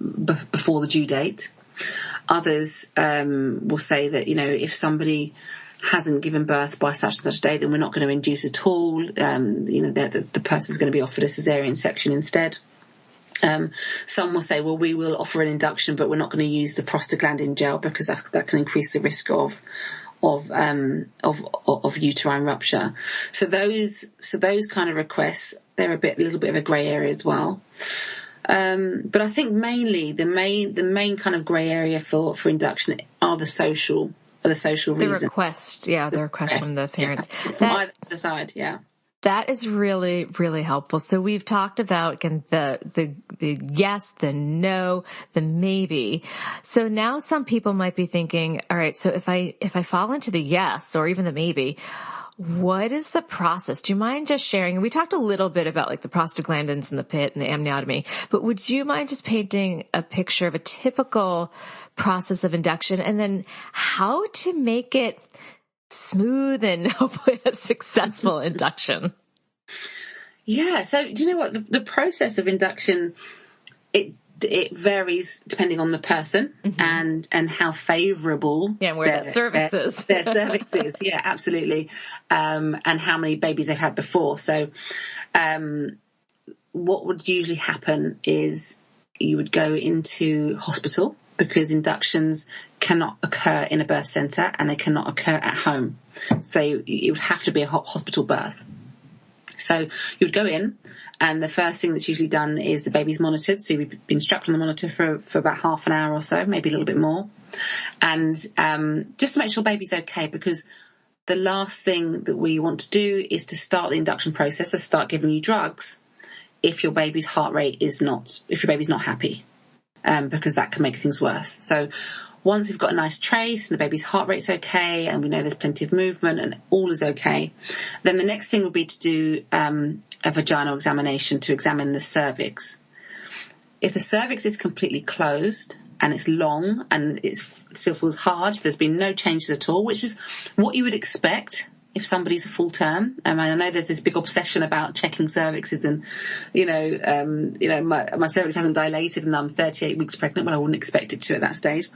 before the due date. Others will say that, if somebody hasn't given birth by such and such a date, then we're not going to induce at all. The person's going to be offered a cesarean section instead. Some will say, well, we will offer an induction, but we're not going to use the prostaglandin gel because that can increase the risk of uterine rupture. So those kind of requests, they're a little bit of a grey area as well. But I think mainly the main kind of grey area for induction are the social reasons. The request from the parents. Yeah, from either side, yeah. That is really, really helpful. So we've talked about, again, the yes, the no, the maybe. So now some people might be thinking, all right, so if I fall into the yes or even the maybe, what is the process? Do you mind just sharing? We talked a little bit about like the prostaglandins in the pit and the amniotomy, but would you mind just painting a picture of a typical process of induction and then how to make it smooth and hopefully a successful induction? Yeah. So do you know what? The process of induction, it varies depending on the person and how favourable where their cervix is. Their cervix is, yeah, absolutely. And how many babies they've had before. So what would usually happen is you would go into hospital because inductions cannot occur in a birth centre and they cannot occur at home. So it would have to be a hospital birth. So you would go in, and the first thing that's usually done is the baby's monitored. So you've been strapped on the monitor for about half an hour or so, maybe a little bit more. And just to make sure baby's okay, because the last thing that we want to do is to start the induction process, or start giving you drugs if your baby's heart rate if your baby's not happy, because that can make things worse. So once we've got a nice trace and the baby's heart rate's okay and we know there's plenty of movement and all is okay, then the next thing would be to do a vaginal examination to examine the cervix. If the cervix is completely closed and it's long and it still feels hard, if there's been no changes at all, which is what you would expect if somebody's a full term. I know there's this big obsession about checking cervixes and, my cervix hasn't dilated and I'm 38 weeks pregnant. Well, I wouldn't expect it to at that stage.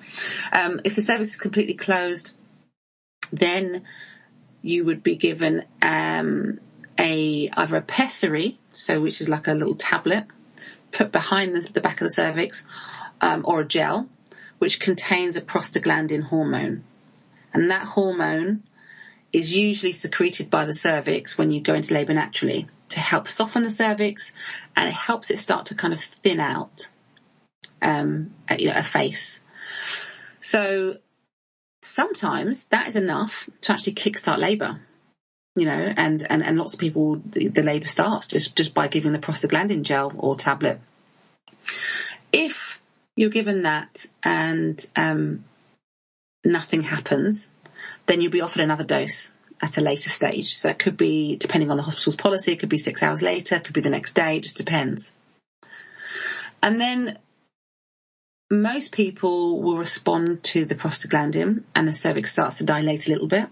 If the cervix is completely closed, then you would be given either a pessary, which is like a little tablet put behind the back of the cervix, or a gel, which contains a prostaglandin hormone. And that hormone is usually secreted by the cervix when you go into labour naturally to help soften the cervix, and it helps it start to kind of thin out a face. So sometimes that is enough to actually kickstart labour, and lots of people, the labour starts just by giving the prostaglandin gel or tablet. If you're given that and nothing happens, then you'll be offered another dose at a later stage. So it could be, depending on the hospital's policy, it could be 6 hours later, it could be the next day, it just depends. And then most people will respond to the prostaglandin and the cervix starts to dilate a little bit.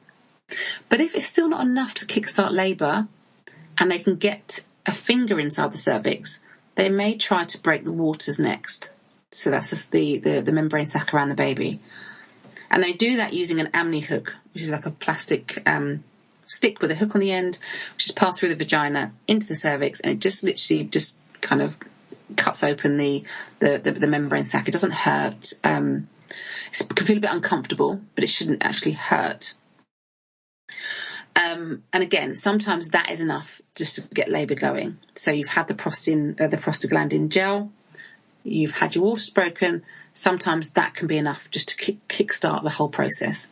But if it's still not enough to kickstart labour and they can get a finger inside the cervix, they may try to break the waters next. So that's just the membrane sac around the baby. And they do that using an amni hook, which is like a plastic stick with a hook on the end, which is passed through the vagina into the cervix, and it just literally just kind of cuts open the membrane sac. It doesn't hurt. It can feel a bit uncomfortable, but it shouldn't actually hurt. And again, sometimes that is enough just to get labour going. So you've had the prostaglandin gel, you've had your waters broken. Sometimes that can be enough just to kickstart the whole process.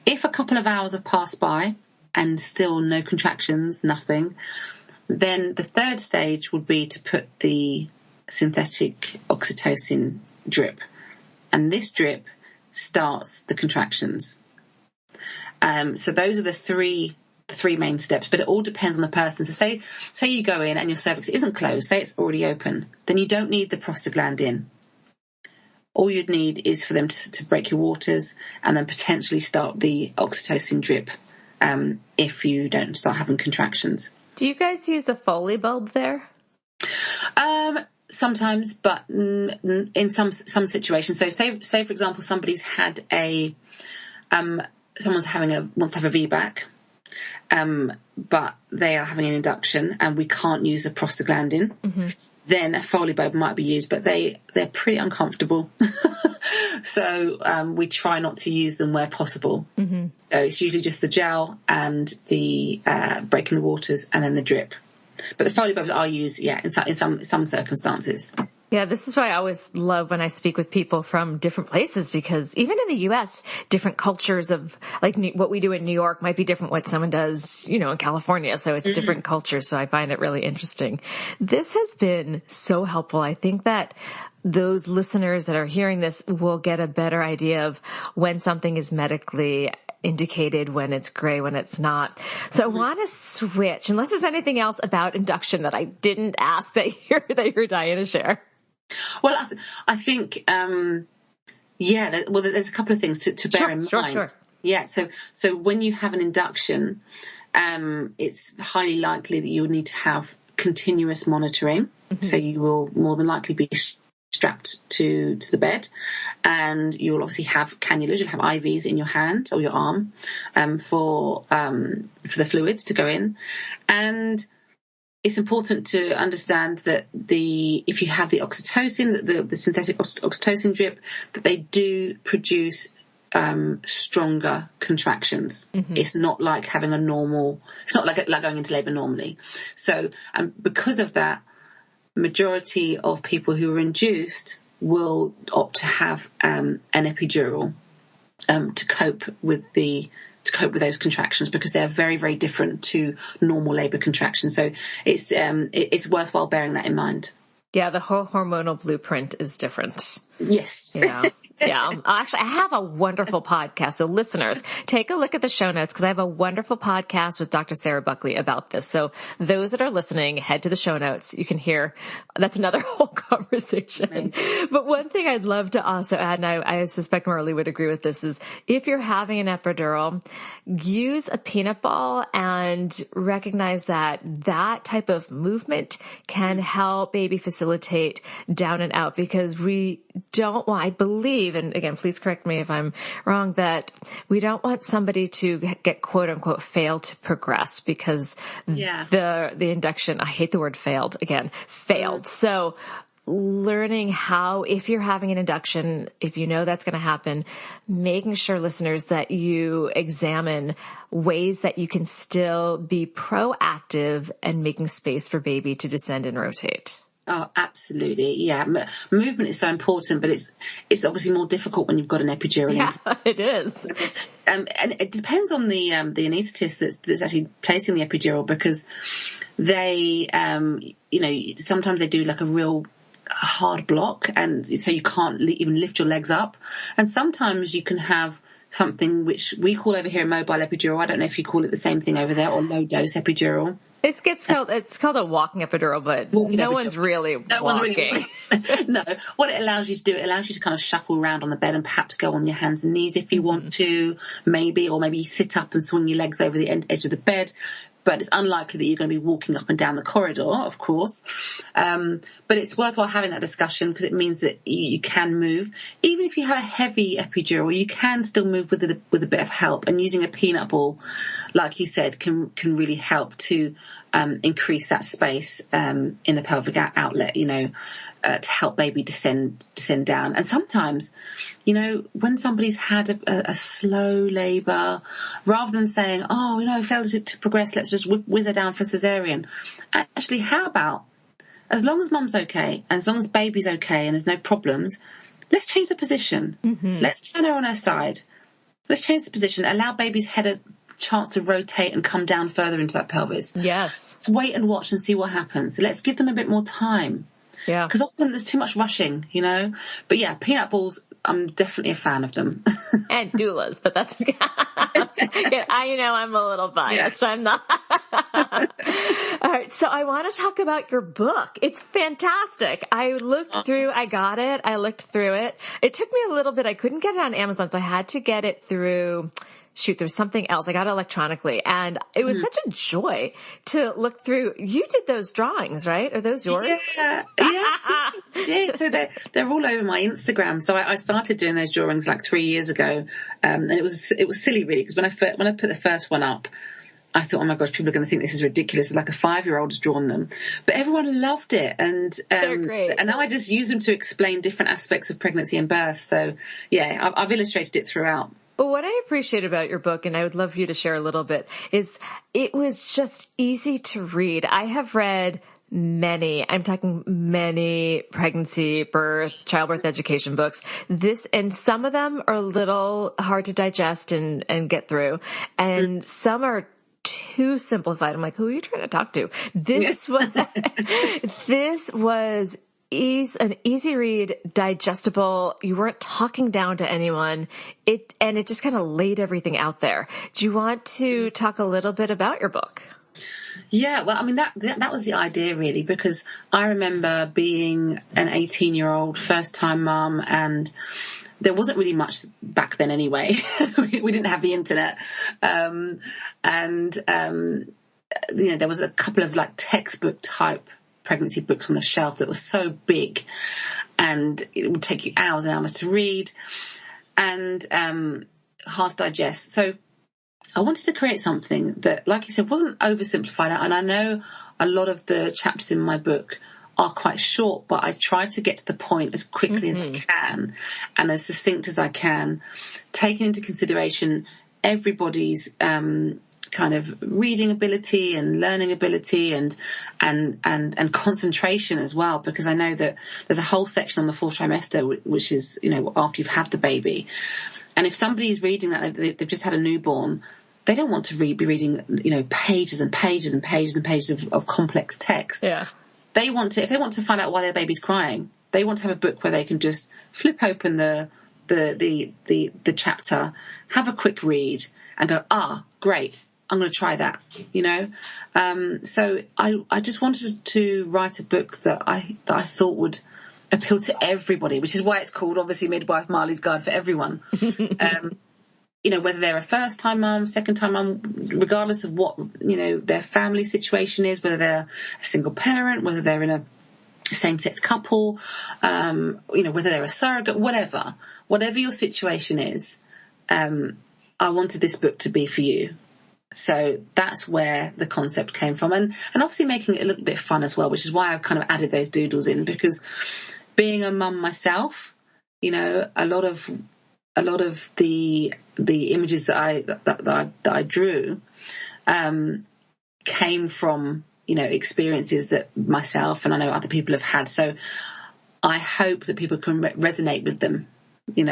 If a couple of hours have passed by and still no contractions, nothing, then the third stage would be to put the synthetic oxytocin drip. And this drip starts the contractions. So those are the three main steps, but it all depends on the person. So say you go in and your cervix isn't closed, say it's already open, then you don't need the prostaglandin. All you'd need is for them to break your waters and then potentially start the oxytocin drip if you don't start having contractions. Do you guys use a Foley bulb there? Sometimes, but in some situations. So say for example, somebody's had someone's wants to have a VBAC, but they are having an induction and we can't use a prostaglandin. Mm-hmm. Then a Foley bulb might be used, but they're pretty uncomfortable. So we try not to use them where possible. Mm-hmm. So it's usually just the gel and the breaking the waters and then the drip. But the Foley bulbs are used, in some circumstances. Yeah, this is why I always love when I speak with people from different places, because even in the U.S., different cultures of, like, what we do in New York might be different what someone does, in California. So it's different cultures. So I find it really interesting. This has been so helpful. I think that those listeners that are hearing this will get a better idea of when something is medically indicated, when it's gray, when it's not. So I want to switch, unless there's anything else about induction that I didn't ask that you're dying to share. Well, I think, there's a couple of things to bear in mind. Sure. Yeah. So when you have an induction, it's highly likely that you will need to have continuous monitoring. Mm-hmm. So you will more than likely be strapped to the bed, and you'll obviously have cannulas, you'll have IVs in your hand or your arm for the fluids to go in. And it's important to understand that if you have the oxytocin, the synthetic oxytocin drip, that they do produce stronger contractions. Mm-hmm. It's not like having it's not like going into labour normally. So because of that, majority of people who are induced will opt to have an epidural to cope with those contractions, because they're very, very different to normal labour contractions. So it's worthwhile bearing that in mind. Yeah, the whole hormonal blueprint is different. Yes. Yeah. Actually, I have a wonderful podcast. So listeners, take a look at the show notes, because I have a wonderful podcast with Dr. Sarah Buckley about this. So those that are listening, head to the show notes. You can hear, that's another whole conversation. Amazing. But one thing I'd love to also add, and I suspect Marley would agree with this, is if you're having an epidural, use a peanut ball and recognize that that type of movement can help baby facilitate down and out, because we don't want, I believe, and again, please correct me if I'm wrong, that we don't want somebody to get quote unquote fail to progress, because the induction, I hate the word failed. So learning how, if you're having an induction, if you know that's going to happen, making sure, listeners, that you examine ways that you can still be proactive and making space for baby to descend and rotate. Oh, absolutely. Yeah. Movement is so important, but it's obviously more difficult when you've got an epidural. Yeah, it is. And it depends on the anaesthetist that's actually placing the epidural, because they, sometimes they do like a real hard block, and so you can't even lift your legs up. And sometimes you can have something which we call over here a mobile epidural. I don't know if you call it the same thing over there, or low dose epidural. It's called a walking epidural, but no one's really walking. No. What it allows you to do, it allows you to kind of shuffle around on the bed and perhaps go on your hands and knees if you want to, or maybe sit up and swing your legs over the edge of the bed. But it's unlikely that you're going to be walking up and down the corridor, of course. But it's worthwhile having that discussion, because it means that you can move. Even if you have a heavy epidural, you can still move with a bit of help. And using a peanut ball, like you said, can really help to increase that space in the pelvic outlet, to help baby descend down. And sometimes, when somebody's had a slow labour, rather than saying, failed to progress, let's just whiz her down for a cesarean. Actually, how about, as long as mum's okay, and as long as baby's okay and there's no problems, let's change the position. Mm-hmm. Let's turn her on her side. Let's change the position. Allow baby's head a chance to rotate and come down further into that pelvis. Yes. Let's wait and watch and see what happens. Let's give them a bit more time. Yeah. Because often there's too much rushing, But yeah, peanut balls, I'm definitely a fan of them. And doulas, but that's, I'm a little biased. Yeah. I'm not. All right. right. So I want to talk about your book. It's fantastic. I looked through, I got it. I looked through it. It took me a little bit. I couldn't get it on Amazon, so I had to get it through, there's something else. I got it electronically, and it was such a joy to look through. You did those drawings, right? Are those yours? Yeah, I did. So they're all over my Instagram. So I started doing those drawings like 3 years ago, and it was silly really, because when I put the first one up, I thought, oh my gosh, people are going to think this is ridiculous. It's like a 5-year-old has drawn them. But everyone loved it. And they're great. And now I just use them to explain different aspects of pregnancy and birth. So yeah, I've illustrated it throughout. But what I appreciate about your book, and I would love for you to share a little bit, is it was just easy to read. I have read many pregnancy, birth, childbirth education books. And some of them are a little hard to digest and get through. And some are too simplified. I'm like, who are you trying to talk to? This was an easy read, digestible. You weren't talking down to anyone. It just kind of laid everything out there. Do you want to talk a little bit about your book? Yeah, well, I mean, that was the idea really, because I remember being an 18-year-old first-time mum, and there wasn't really much back then anyway. We didn't have the internet. There was a couple of like textbook type pregnancy books on the shelf that was so big, and it would take you hours and hours to read, and hard to digest. So I wanted to create something that, like you said, wasn't oversimplified. And I know a lot of the chapters in my book are quite short, but I try to get to the point as quickly as I can and as succinct as I can, taking into consideration everybody's kind of reading ability and learning ability and concentration as well, because I know that there's a whole section on the fourth trimester, which is, after you've had the baby. And if somebody's reading that, they've just had a newborn, they don't want to be reading, pages and pages and pages and pages of complex text. Yeah. If they want to find out why their baby's crying, they want to have a book where they can just flip open the chapter, have a quick read and go, great, I'm going to try that, So I just wanted to write a book that I thought would appeal to everybody, which is why it's called, obviously, Midwife, Marley's Guide for Everyone. Whether they're a first-time mum, second-time mum, regardless of what, their family situation is, whether they're a single parent, whether they're in a same-sex couple, whether they're a surrogate, whatever your situation is, I wanted this book to be for you. So that's where the concept came from. And obviously making it a little bit fun as well, which is why I've kind of added those doodles in, because being a mum myself, a lot of the images that I drew came from, experiences that myself and I know other people have had. So I hope that people can resonate with them, So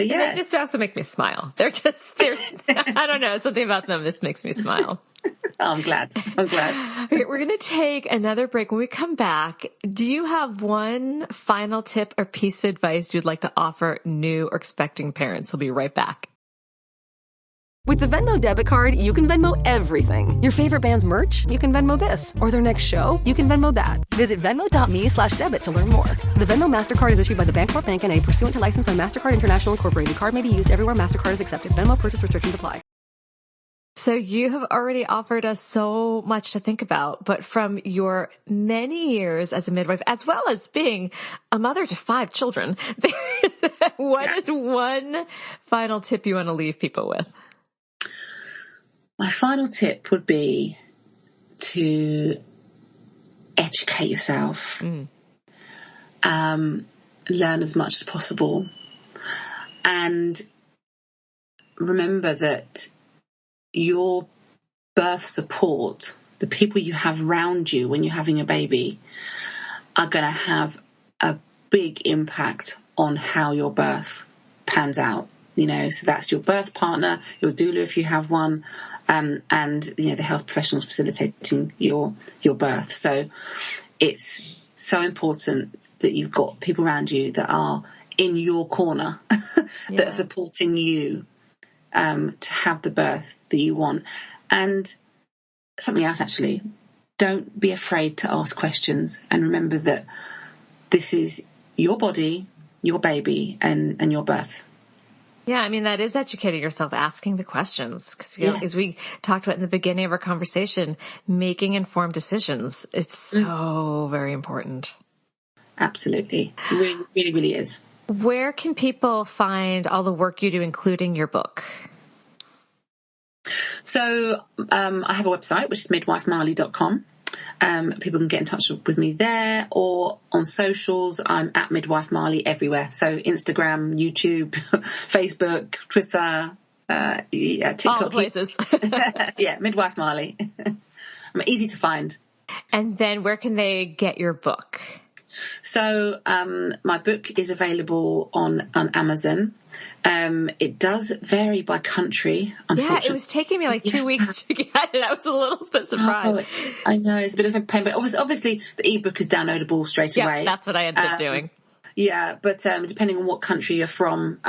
yeah, they just also make me smile. They're I don't know, something about them just makes me smile. I'm glad. Okay, we're going to take another break. When we come back, do you have one final tip or piece of advice you'd like to offer new or expecting parents? We'll be right back. With the Venmo debit card, you can Venmo everything. Your favorite band's merch? You can Venmo this. Or their next show? You can Venmo that. Visit Venmo.me/debit to learn more. The Venmo MasterCard is issued by the Bancorp Bank N.A. pursuant to license by MasterCard International Incorporated. The card may be used everywhere MasterCard is accepted. Venmo purchase restrictions apply. So you have already offered us so much to think about, but from your many years as a midwife, as well as being a mother to 5 children, what is one final tip you want to leave people with? My final tip would be to educate yourself, learn as much as possible, and remember that your birth support, the people you have around you when you're having a baby, are going to have a big impact on how your birth pans out. So that's your birth partner, your doula if you have one, and the health professionals facilitating your birth. So it's so important that you've got people around you that are in your corner, that are supporting you to have the birth that you want. And something else actually. Don't be afraid to ask questions, and remember that this is your body, your baby, and your birth. Yeah, I mean, that is educating yourself, asking the questions. Because, as we talked about in the beginning of our conversation, making informed decisions, it's so very important. Absolutely. It really, really, really is. Where can people find all the work you do, including your book? So I have a website, which is midwifemarley.com. People can get in touch with me there, or on socials. I'm at Midwife Marley everywhere. So Instagram, YouTube, Facebook, Twitter, TikTok. All the places. Yeah, Midwife Marley. I'm easy to find. And then where can they get your book? So my book is available on Amazon. It does vary by country, unfortunately. Yeah, it was taking me like 2 weeks to get it. I was a little bit surprised. Oh, I know, it's a bit of a pain, but obviously the ebook is downloadable straight away. Yeah, that's what I ended up doing. Yeah, but depending on what country you're from,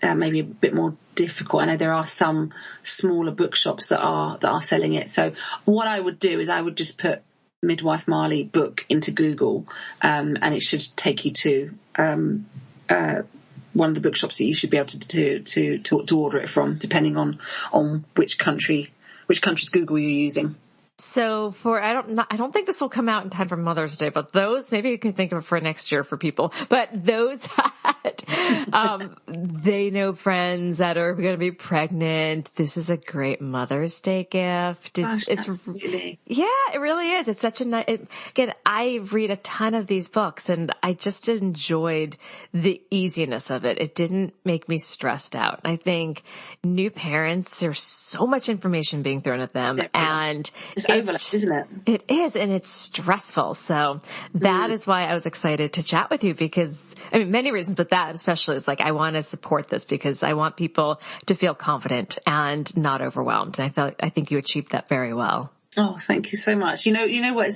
maybe a bit more difficult. I know there are some smaller bookshops that are selling it. So what I would do is I would just put Midwife Marley book into Google, and it should take you to one of the bookshops that you should be able to order it from, depending on which country's Google you're using. So I don't think this will come out in time for Mother's Day, but those, maybe you can think of it for next year for people, but those that, they know friends that are going to be pregnant, this is a great Mother's Day gift. Absolutely. Yeah, it really is. It's such a nice, again, I read a ton of these books and I just enjoyed the easiness of it. It didn't make me stressed out. I think new parents, there's so much information being thrown at them, and it's overlap, isn't it? It is, and it's stressful. So that is why I was excited to chat with you, because, I mean, many reasons, but that especially is like, I want to support this because I want people to feel confident and not overwhelmed. And I think you achieved that very well. Oh, thank you so much. You know what?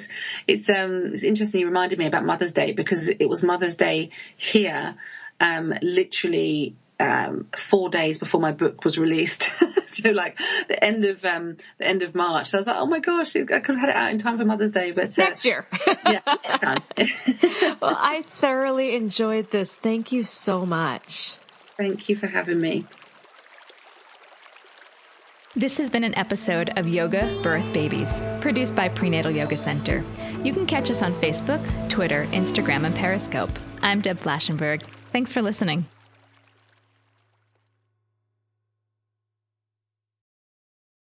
It's interesting. You reminded me about Mother's Day, because it was Mother's Day here, literally 4 days before my book was released. So like the end of March. So I was like, oh my gosh, I could have had it out in time for Mother's Day, but next year. Yeah, next time. Well, I thoroughly enjoyed this. Thank you so much. Thank you for having me. This has been an episode of Yoga Birth Babies, produced by Prenatal Yoga Center. You can catch us on Facebook, Twitter, Instagram, and Periscope. I'm Deb Flaschenberg. Thanks for listening.